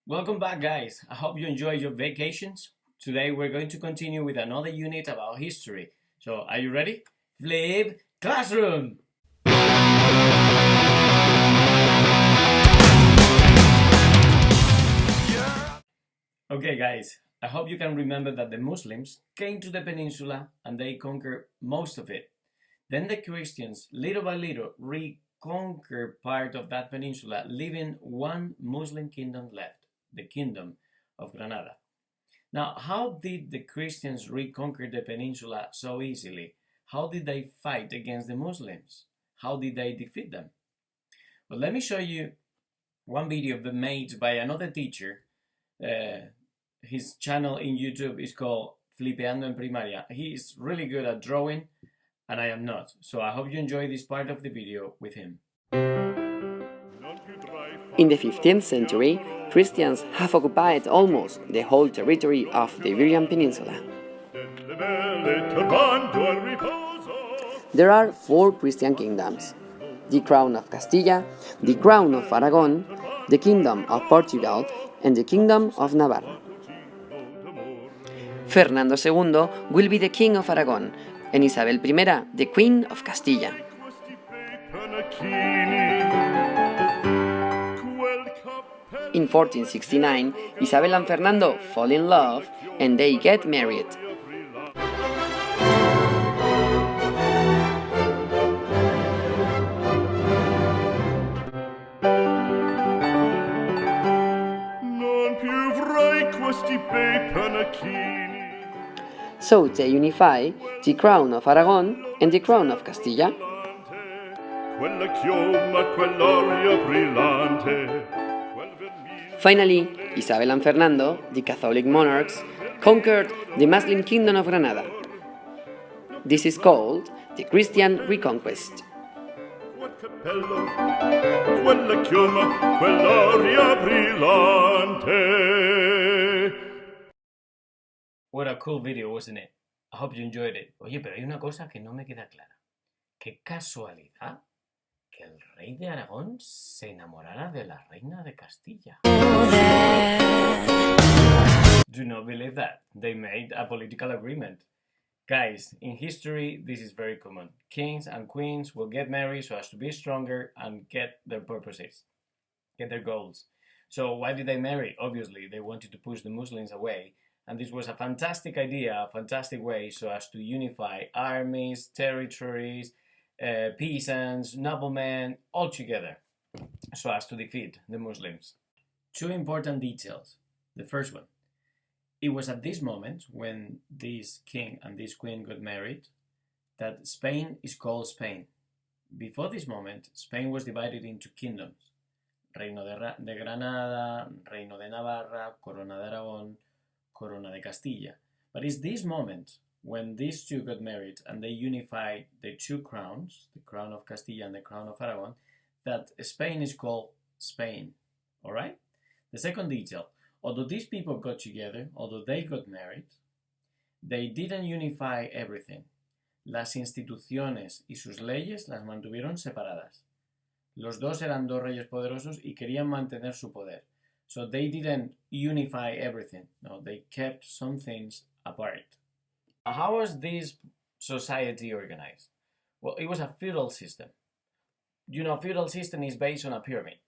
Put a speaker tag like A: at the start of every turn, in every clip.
A: Welcome back, guys. I hope you enjoyed your vacations. Today we're going to continue with another unit about history. So, are you ready? Flip Classroom! Okay, guys, I hope you can remember that the Muslims came to the peninsula and they conquered most of it. Then the Christians, little by little, reconquered part of that peninsula, leaving one Muslim kingdom left, the Kingdom of Granada. Now, how did the Christians reconquer the peninsula so easily? How did they fight against the Muslims? How did they defeat them? Well, let me show you one video made by another teacher. His channel in YouTube is called Flipeando en Primaria. He is really good at drawing, and I am not. So I hope you enjoy this part of the video with him.
B: In the 15th century, Christians have occupied almost the whole territory of the Iberian Peninsula. There are four Christian kingdoms: the Crown of Castilla, the Crown of Aragon, the Kingdom of Portugal, and the Kingdom of Navarre. Fernando II will be the King of Aragon, and Isabel I the Queen of Castilla. In 1469, Isabel and Fernando fall in love and they get married. So they unify the Crown of Aragon and the Crown of Castilla. Finally, Isabel and Fernando, the Catholic monarchs, conquered the Muslim Kingdom of Granada. This is called the Christian Reconquest.
A: What a cool video, wasn't it? I hope you enjoyed it. Oye, pero hay una cosa que no me queda clara. Qué casualidad que el rey de Aragón se enamorara de la reina de Castilla. Do not believe that. They made a political agreement. Guys, in history, this is very common. Kings and queens will get married so as to be stronger and get their purposes, get their goals. So why did they marry? Obviously, they wanted to push the Muslims away. And this was a fantastic idea, a fantastic way so as to unify armies, territories, peasants, noblemen, all together, so as to defeat the Muslims. Two important details. The first one, it was at this moment when this king and this queen got married that Spain is called Spain. Before this moment, Spain was divided into kingdoms. Reino de Granada, Reino de Navarra, Corona de Aragón, Corona de Castilla. But it's this moment when these two got married and they unified the two crowns, the crown of Castilla and the crown of Aragon, that Spain is called Spain. Alright? The second detail, although these people got together, although they got married, they didn't unify everything. Las instituciones y sus leyes las mantuvieron separadas. Los dos eran dos reyes poderosos y querían mantener su poder. So they didn't unify everything. No, they kept some things apart. How was this society organized? Well, it was a feudal system. You know, feudal system is based on a pyramid.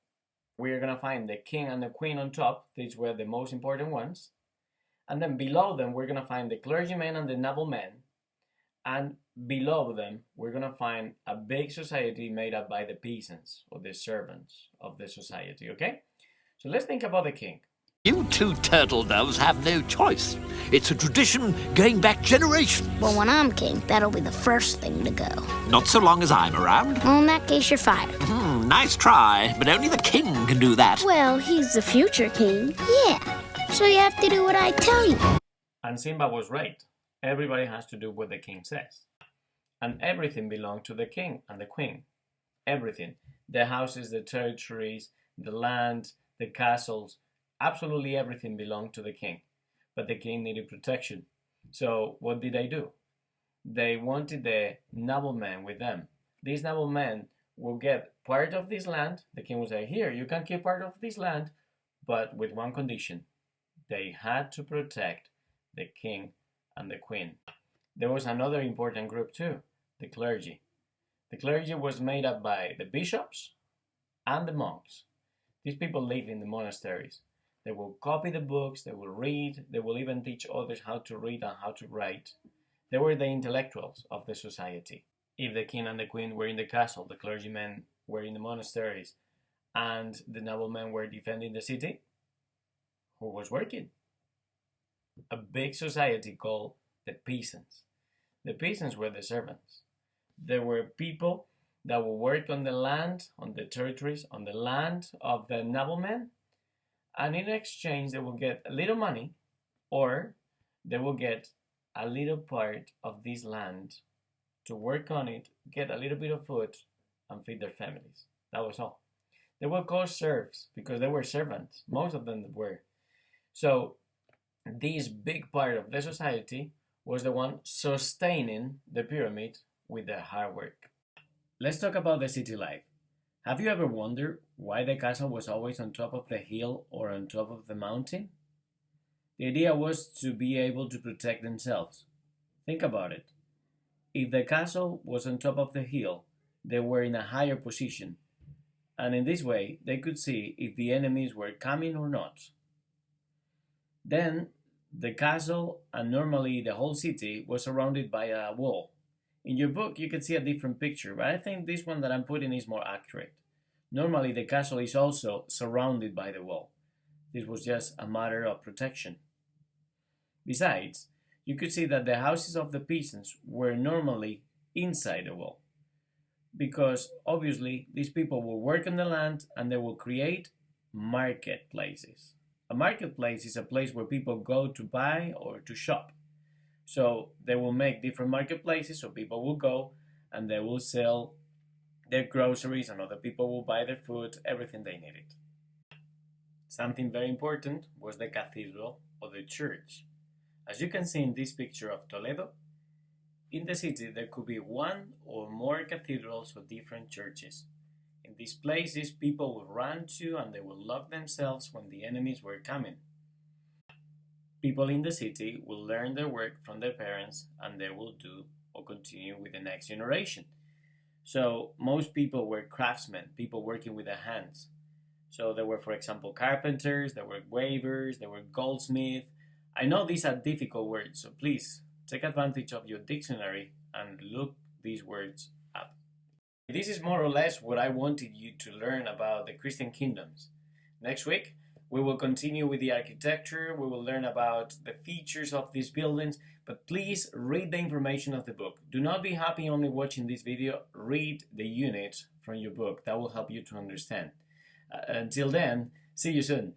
A: We're gonna find the king and the queen on top. These were the most important ones. And then below them, we're gonna find the clergymen and the noblemen. And below them, we're gonna find a big society made up by the peasants or the servants of the society, okay? So let's think about the king.
C: You two turtle doves have no choice. It's a tradition going back generations.
D: Well, when I'm king, that'll be the first thing to go.
C: Not so long as I'm around.
D: Well, in that case, you're fired.
C: Nice try, but only the king can do that.
D: Well, he's the future king. Yeah, so you have to do what I tell you.
A: And Simba was right. Everybody has to do what the king says. And everything belonged to the king and the queen. Everything. The houses, the territories, the land, the castles, absolutely everything belonged to the king. But the king needed protection. So what did they do? They wanted the noblemen with them. These noblemen will get part of this land. The king will say, here, you can keep part of this land, but with one condition. They had to protect the king and the queen. There was another important group too, the clergy. The clergy was made up by the bishops and the monks. These people live in the monasteries. They will copy the books, they will read, they will even teach others how to read and how to write. They were the intellectuals of the society. If the king and the queen were in the castle, the clergymen were in the monasteries, and the noblemen were defending the city, who was working? A big society called the peasants. The peasants were the servants. There were people that would work on the land, on the territories, on the land of the noblemen, and in exchange they will get a little money, or they will get a little part of this land to work on it, get a little bit of food, and feed their families. That was all. They were called serfs because they were servants. Most of them were. So this big part of the society was the one sustaining the pyramid with their hard work. Let's talk about the city life. Have you ever wondered why the castle was always on top of the hill or on top of the mountain? The idea was to be able to protect themselves. Think about it. If the castle was on top of the hill, they were in a higher position, and in this way they could see if the enemies were coming or not. Then the castle and normally the whole city was surrounded by a wall. In your book you can see a different picture, but I think this one that I'm putting is more accurate. Normally the castle is also surrounded by the wall. This was just a matter of protection. Besides, you could see that the houses of the peasants were normally inside the wall, because obviously these people will work on the land and they will create marketplaces. A marketplace is a place where people go to buy or to shop. So they will make different marketplaces, so people will go and they will sell their groceries and other people will buy their food, everything they needed. Something very important was the cathedral or the church. As you can see in this picture of Toledo, in the city there could be one or more cathedrals or different churches. In these places people would run to and they would lock themselves when the enemies were coming. People in the city will learn their work from their parents and they will do or continue with the next generation. So most people were craftsmen, people working with their hands. So there were, for example, carpenters, there were weavers, there were goldsmiths. I know these are difficult words, so please take advantage of your dictionary and look these words up. This is more or less what I wanted you to learn about the Christian kingdoms. Next week, we will continue with the architecture, we will learn about the features of these buildings, but please read the information of the book. Do not be happy only watching this video, read the unit from your book. That will help you to understand. Until then, see you soon.